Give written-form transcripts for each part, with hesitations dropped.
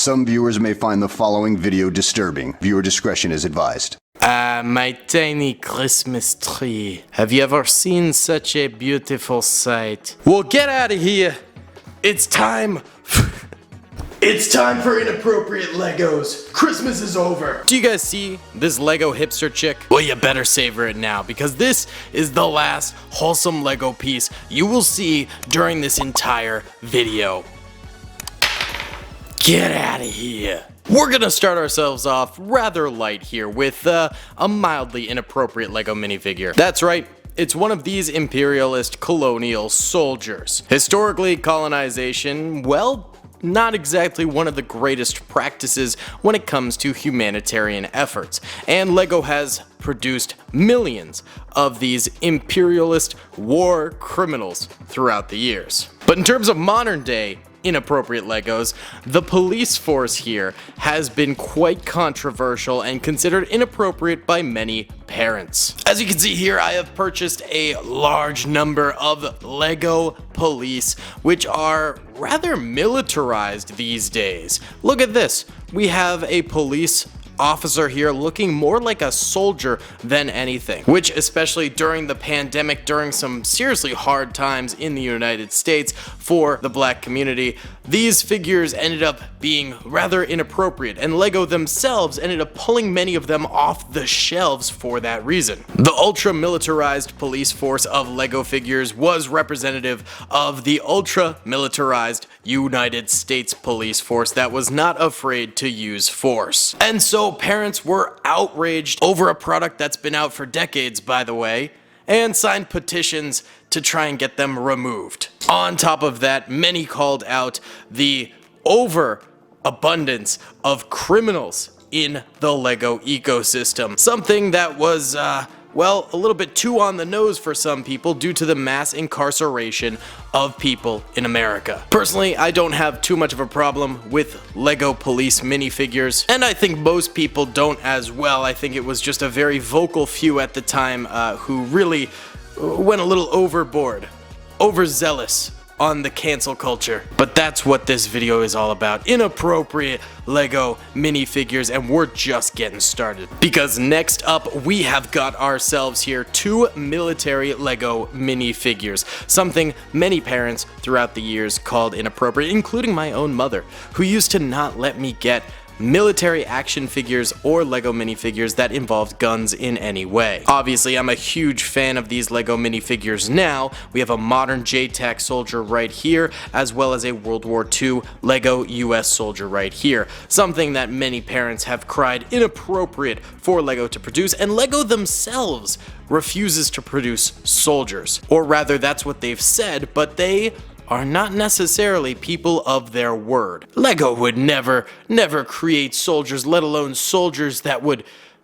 Some viewers may find the following video disturbing. Viewer discretion is advised. My tiny Christmas tree. Have you ever seen such a beautiful sight? Well, get out of here. It's time. It's time for inappropriate Legos. Christmas is over. Do you guys see this Lego hipster chick? Well, you better savor it now because this is the last wholesome Lego piece you will see during this entire video. Get out of here. We're gonna start ourselves off rather light here with a mildly inappropriate Lego minifigure. That's right. It's one of these imperialist colonial soldiers. Historically, colonization, well, not exactly one of the greatest practices when it comes to humanitarian efforts, and LEGO has produced millions of these imperialist war criminals throughout the years. But in terms of modern day inappropriate Legos, the police force here has been quite controversial and considered inappropriate by many parents. As you can see here, I have purchased a large number of Lego police, which are rather militarized these days. Look at this. We have a police officer here looking more like a soldier than anything, which especially during the pandemic, during some seriously hard times in the United States for the black community, these figures ended up being rather inappropriate, and LEGO themselves ended up pulling many of them off the shelves for that reason. The ultra-militarized police force of LEGO figures was representative of the ultra-militarized United States police force that was not afraid to use force. And so parents were outraged over a product that's been out for decades, by the way, and signed petitions to try and get them removed. On top of that, many called out the overabundance of criminals in the LEGO ecosystem, something that was well, a little bit too on the nose for some people due to the mass incarceration of people in America. Personally, I don't have too much of a problem with LEGO police minifigures, and I think most people don't as well. I think it was just a very vocal few at the time who really went a little overboard, overzealous on the cancel culture. But that's what this video is all about. Inappropriate LEGO minifigures, and we're just getting started. Because next up, we have got ourselves here 2 military LEGO minifigures. Something many parents throughout the years called inappropriate, including my own mother, who used to not let me get military action figures or LEGO minifigures that involved guns in any way. Obviously, I'm a huge fan of these LEGO minifigures now. We have a modern JTAC soldier right here, as well as a World War II LEGO US soldier right here. Something that many parents have cried inappropriate for LEGO to produce, and LEGO themselves refuses to produce soldiers. Or rather, that's what they've said, but they are not necessarily people of their word. LEGO would never create soldiers, let alone soldiers that would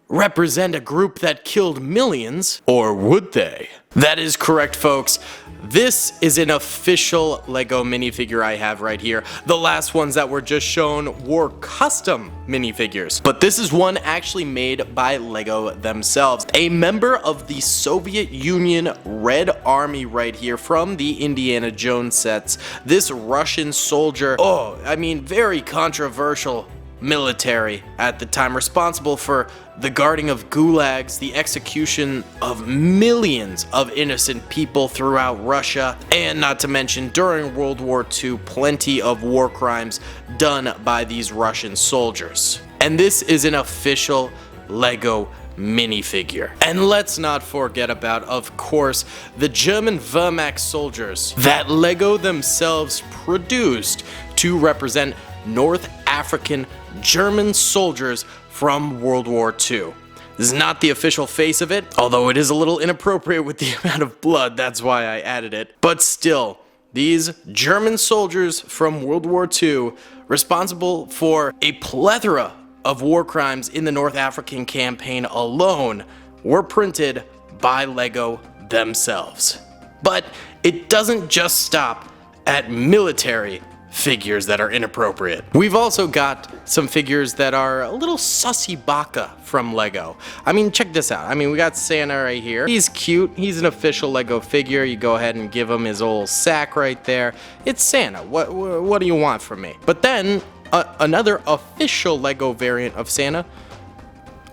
represent a group that killed millions. Or would they? That is correct, folks. This is an official LEGO minifigure I have right here. The last ones that were just shown were custom minifigures, but this is one actually made by LEGO themselves. A member of the Soviet Union Red Army right here from the Indiana Jones sets. This Russian soldier, very controversial military at the time, responsible for the guarding of gulags, the execution of millions of innocent people throughout Russia, and not to mention during World War II, plenty of war crimes done by these Russian soldiers. And this is an official LEGO minifigure. And let's not forget about, of course, the German Wehrmacht soldiers that LEGO themselves produced to represent North African German soldiers from World War II. This is not the official face of it, although it is a little inappropriate with the amount of blood, that's why I added it. But still, these German soldiers from World War II, responsible for a plethora of war crimes in the North African campaign alone, were printed by LEGO themselves. But it doesn't just stop at military figures that are inappropriate. We've also got some figures that are a little sussy baka from LEGO. I mean, check this out. I mean, we got Santa right here. He's cute. He's an official LEGO figure. You go ahead and give him his old sack right there. It's Santa. What do you want from me? But then another official LEGO variant of Santa,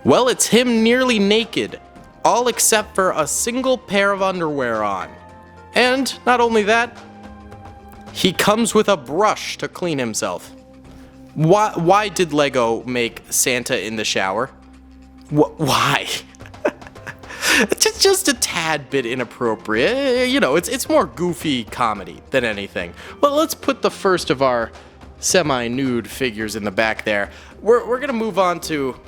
well, it's him nearly naked, all except for a single pair of underwear on. And not only that, he comes with a brush to clean himself. Why did LEGO make Santa in the shower? Why? Just a tad bit inappropriate. You know, it's more goofy comedy than anything. Well, let's put the first of our semi-nude figures in the back there. We're gonna move on to,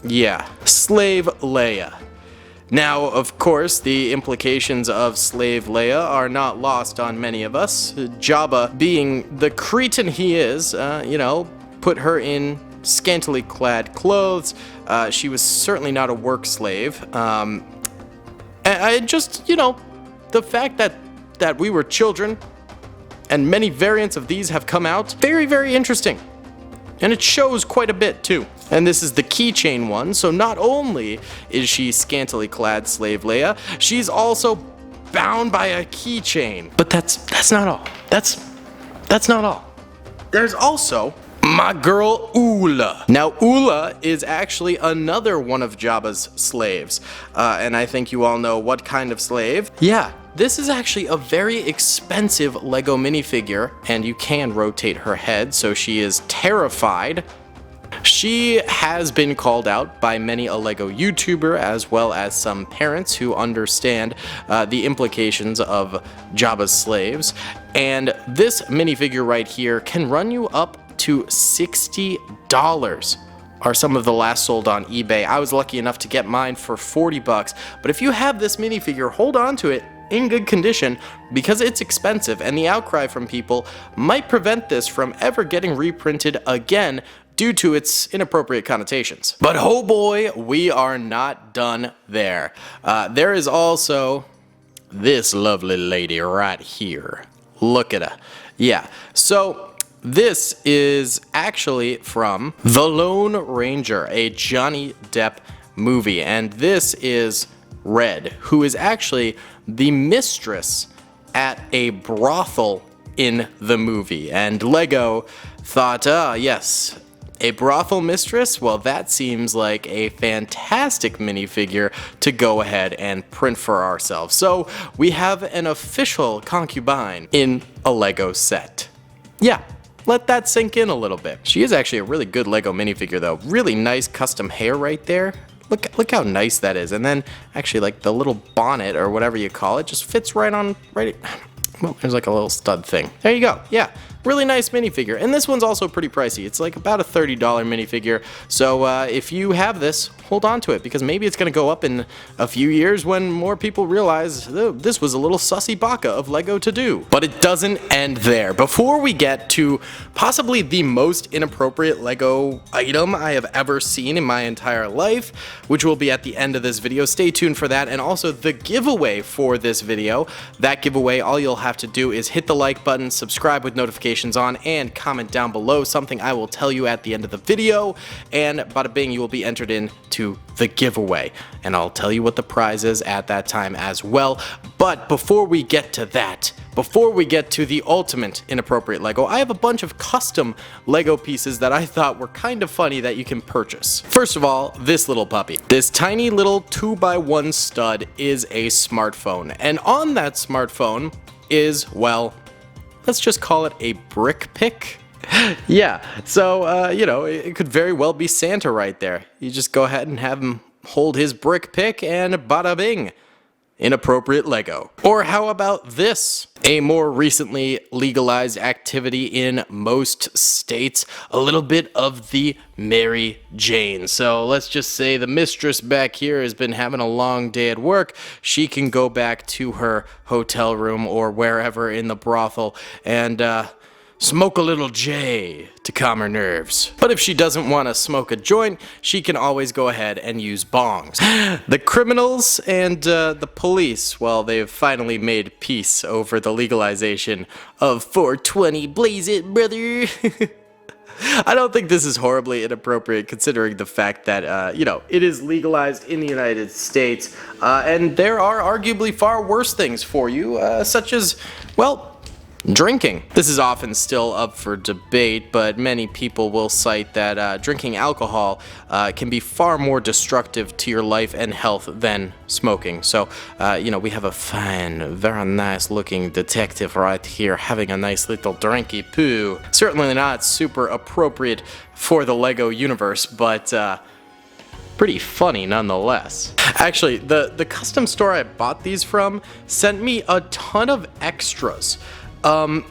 yeah, Slave Leia. Now, of course, the implications of Slave Leia are not lost on many of us. Jabba, being the cretin he is, you know, put her in scantily clad clothes. She was certainly not a work slave. I just, you know, the fact that we were children and many variants of these have come out, very, very interesting. And it shows quite a bit too. And this is the keychain one, so not only is she scantily clad Slave Leia, she's also bound by a keychain. But that's not all. That's not all. There's also my girl Oola. Now Oola is actually another one of Jabba's slaves. And I think you all know what kind of slave. Yeah, this is actually a very expensive LEGO minifigure, and you can rotate her head, so she is terrified. She has been called out by many a LEGO YouTuber as well as some parents who understand the implications of Jabba's slaves. And this minifigure right here can run you up to $60 are some of the last sold on eBay. I was lucky enough to get mine for 40 bucks, but if you have this minifigure, hold on to it in good condition because it's expensive, and the outcry from people might prevent this from ever getting reprinted again due to its inappropriate connotations. But oh boy, we are not done there. There is also this lovely lady right here. Look at her. Yeah, so this is actually from The Lone Ranger, a Johnny Depp movie, and this is Red, who is actually the mistress at a brothel in the movie. And LEGO thought, yes, a brothel mistress? Well, that seems like a fantastic minifigure to go ahead and print for ourselves. So we have an official concubine in a LEGO set. Yeah. Let that sink in a little bit. She is actually a really good LEGO minifigure though. Really nice custom hair right there. Look how nice that is. And then actually like the little bonnet or whatever you call it just fits right on, well, there's like a little stud thing. There you go. Yeah, really nice minifigure. And this one's also pretty pricey. It's like about a $30 minifigure. So if you have this, hold on to it because maybe it's going to go up in a few years when more people realize this was a little sussy baka of LEGO to do. But it doesn't end there. Before we get to possibly the most inappropriate LEGO item I have ever seen in my entire life, which will be at the end of this video, stay tuned for that, and also the giveaway for this video. That giveaway, all you'll have to do is hit the like button, subscribe with notifications on, and comment down below something I will tell you at the end of the video, and bada bing, you will be entered in to the giveaway, and I'll tell you what the prize is at that time as well. But before we get to that, before we get to the ultimate inappropriate LEGO, I have a bunch of custom LEGO pieces that I thought were kind of funny that you can purchase. First of all, this little puppy. This tiny little 2x1 stud is a smartphone, and on that smartphone is, well, let's just call it a brick pick. Yeah, so, you know, it could very well be Santa right there. You just go ahead and have him hold his brick pick and bada bing. Inappropriate LEGO. Or how about this? A more recently legalized activity in most states, a little bit of the Mary Jane. So let's just say the mistress back here has been having a long day at work. She can go back to her hotel room or wherever in the brothel and smoke a little J to calm her nerves. But if she doesn't want to smoke a joint, she can always go ahead and use bongs. The criminals and the police, well, they've finally made peace over the legalization of 420. Blaze it, brother! I don't think this is horribly inappropriate considering the fact that, you know, it is legalized in the United States, and there are arguably far worse things for you, such as, well, Drinking. This is often still up for debate, but many people will cite that drinking alcohol can be far more destructive to your life and health than smoking. So, we have a fine, very nice looking detective right here having a nice little drinky poo. Certainly not super appropriate for the LEGO universe, but pretty funny nonetheless. Actually, the custom store I bought these from sent me a ton of extras.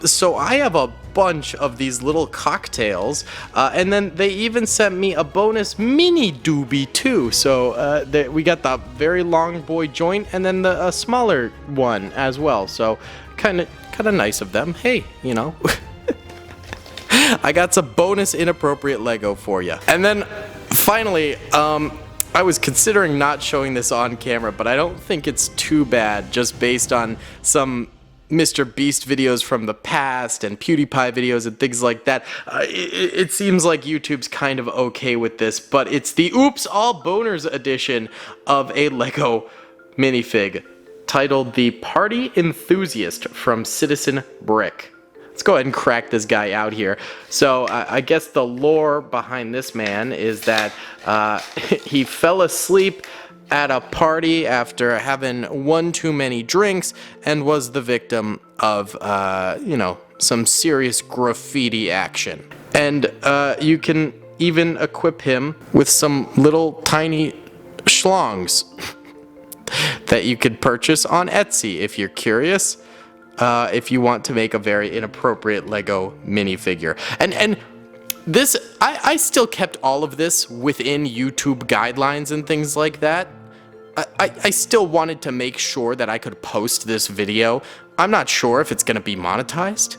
So I have a bunch of these little cocktails, and then they even sent me a bonus mini doobie too. So we got the very long boy joint and then the smaller one as well. So kind of nice of them. Hey, I got some bonus inappropriate Lego for you. And then finally, I was considering not showing this on camera, but I don't think it's too bad just based on some Mr. Beast videos from the past and PewDiePie videos and things like that. It seems like YouTube's kind of okay with this, but it's the Oops All Boners edition of a LEGO minifig titled the Party Enthusiast from Citizen Brick. Let's go ahead and crack this guy out here. So I guess the lore behind this man is that he fell asleep at a party after having one too many drinks and was the victim of, some serious graffiti action. And you can even equip him with some little tiny schlongs that you could purchase on Etsy if you're curious, if you want to make a very inappropriate LEGO minifigure. And this, I still kept all of this within YouTube guidelines and things like that. I still wanted to make sure that I could post this video. I'm not sure if it's going to be monetized.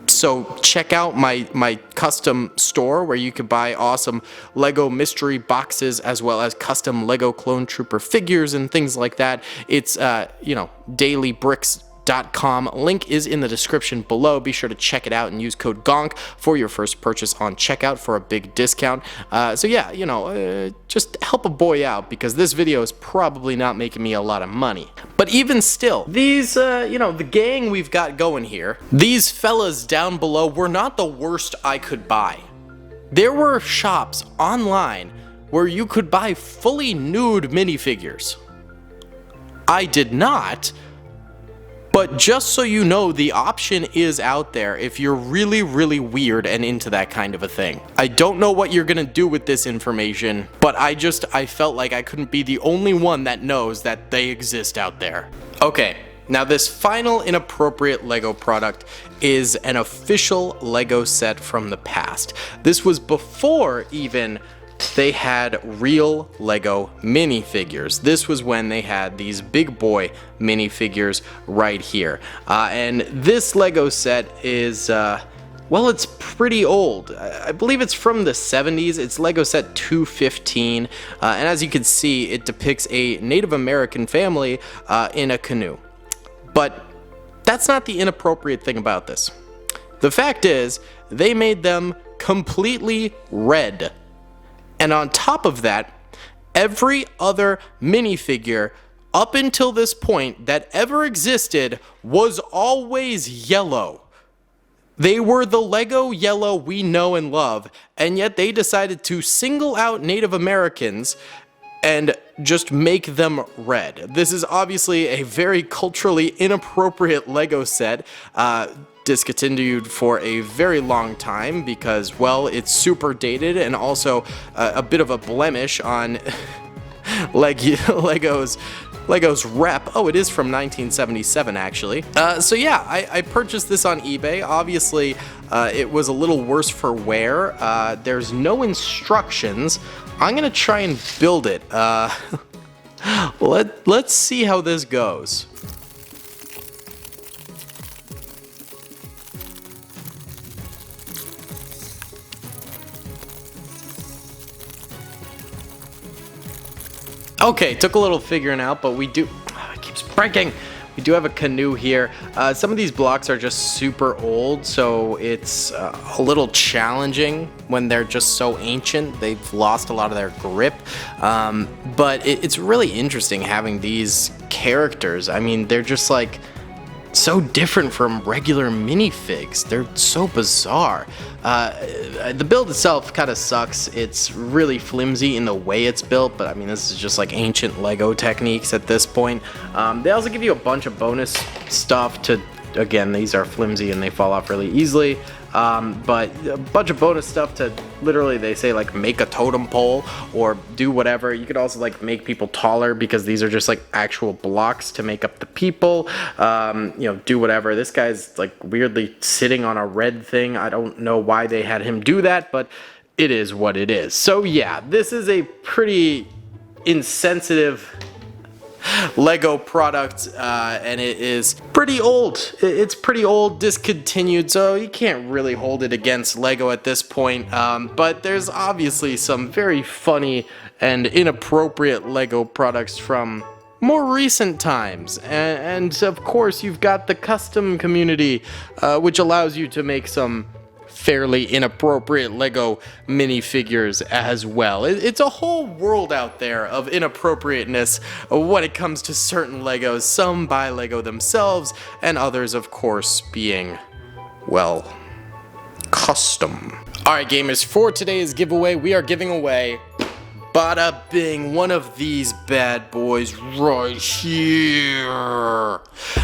So check out my custom store where you can buy awesome LEGO mystery boxes as well as custom LEGO Clone Trooper figures and things like that. It's, DaleyBricks.com. Link is in the description below. Be sure to check it out and use code GONK for your first purchase on checkout for a big discount. Just help a boy out because this video is probably not making me a lot of money. But even still, these, the gang we've got going here, these fellas down below were not the worst I could buy. There were shops online where you could buy fully nude minifigures. I did not. But just so you know, the option is out there if you're really, really weird and into that kind of a thing. I don't know what you're gonna do with this information, but I felt like I couldn't be the only one that knows that they exist out there. Okay, now this final inappropriate LEGO product is an official LEGO set from the past. This was before even they had real LEGO minifigures. This was when they had these big boy minifigures right here. And this LEGO set is, it's pretty old. I believe it's from the 70s. It's LEGO set 215. And as you can see, it depicts a Native American family in a canoe. But that's not the inappropriate thing about this. The fact is, they made them completely red. And on top of that, every other minifigure up until this point that ever existed was always yellow. They were the LEGO yellow we know and love, and yet they decided to single out Native Americans and just make them red. This is obviously a very culturally inappropriate LEGO set. Discontinued for a very long time because, well, it's super dated and also a bit of a blemish on Lego's rep. Oh, it is from 1977 actually. So yeah, I purchased this on eBay. Obviously, it was a little worse for wear. There's no instructions. I'm gonna try and build it. Let's see how this goes. Okay, took a little figuring out, but we do, it keeps breaking. We do have a canoe here. Some of these blocks are just super old, so it's a little challenging when they're just so ancient. They've lost a lot of their grip, but it's really interesting having these characters. I mean, they're just like so different from regular minifigs. They're so bizarre. The build itself kind of sucks. It's really flimsy in the way it's built, but I mean, this is just like ancient Lego techniques at this point. They also give you a bunch of bonus stuff to, again, these are flimsy and they fall off really easily. But a bunch of bonus stuff to literally, they say like make a totem pole or do whatever. You could also like make people taller because these are just like actual blocks to make up the people. You know, do whatever. This guy's like weirdly sitting on a red thing. I don't know why they had him do that, but it is what it is. So yeah, this is a pretty insensitive Lego product, and it is pretty old. It's pretty old, discontinued, so you can't really hold it against Lego at this point. But there's obviously some very funny and inappropriate Lego products from more recent times, and of course you've got the custom community, which allows you to make some fairly inappropriate Lego minifigures as well. It's a whole world out there of inappropriateness when it comes to certain Legos, some by Lego themselves, and others, of course, being, well, custom. Alright gamers, for today's giveaway, we are giving away bada bing, one of these bad boys right here.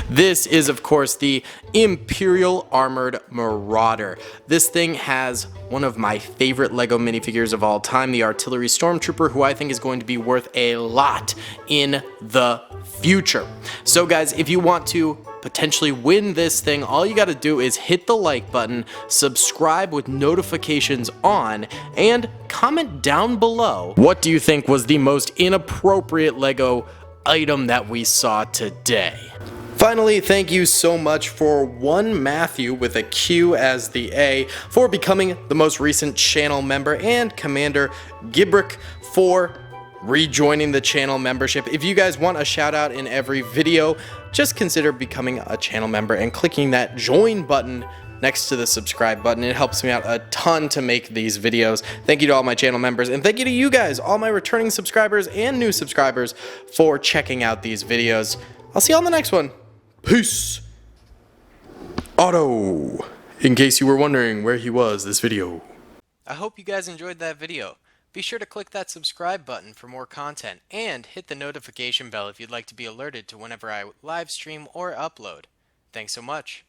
This is, of course, the Imperial Armored Marauder. This thing has one of my favorite Lego minifigures of all time, the Artillery Stormtrooper, who I think is going to be worth a lot in the future. So guys, if you want to potentially win this thing, all you gotta do is hit the like button, subscribe with notifications on, and comment down below what do you think was the most inappropriate Lego item that we saw today. Finally, thank you so much for one Matthew with a Q as the A for becoming the most recent channel member, and Commander Gibrick for rejoining the channel membership. If you guys want a shout out in every video, just consider becoming a channel member and clicking that join button next to the subscribe button. It helps me out a ton to make these videos. Thank you to all my channel members, and thank you to you guys, all my returning subscribers and new subscribers, for checking out these videos. I'll see you on the next one. Peace. Otto, in case you were wondering where he was this video. I hope you guys enjoyed that video. Be sure to click that subscribe button for more content, and hit the notification bell if you'd like to be alerted to whenever I live stream or upload. Thanks so much.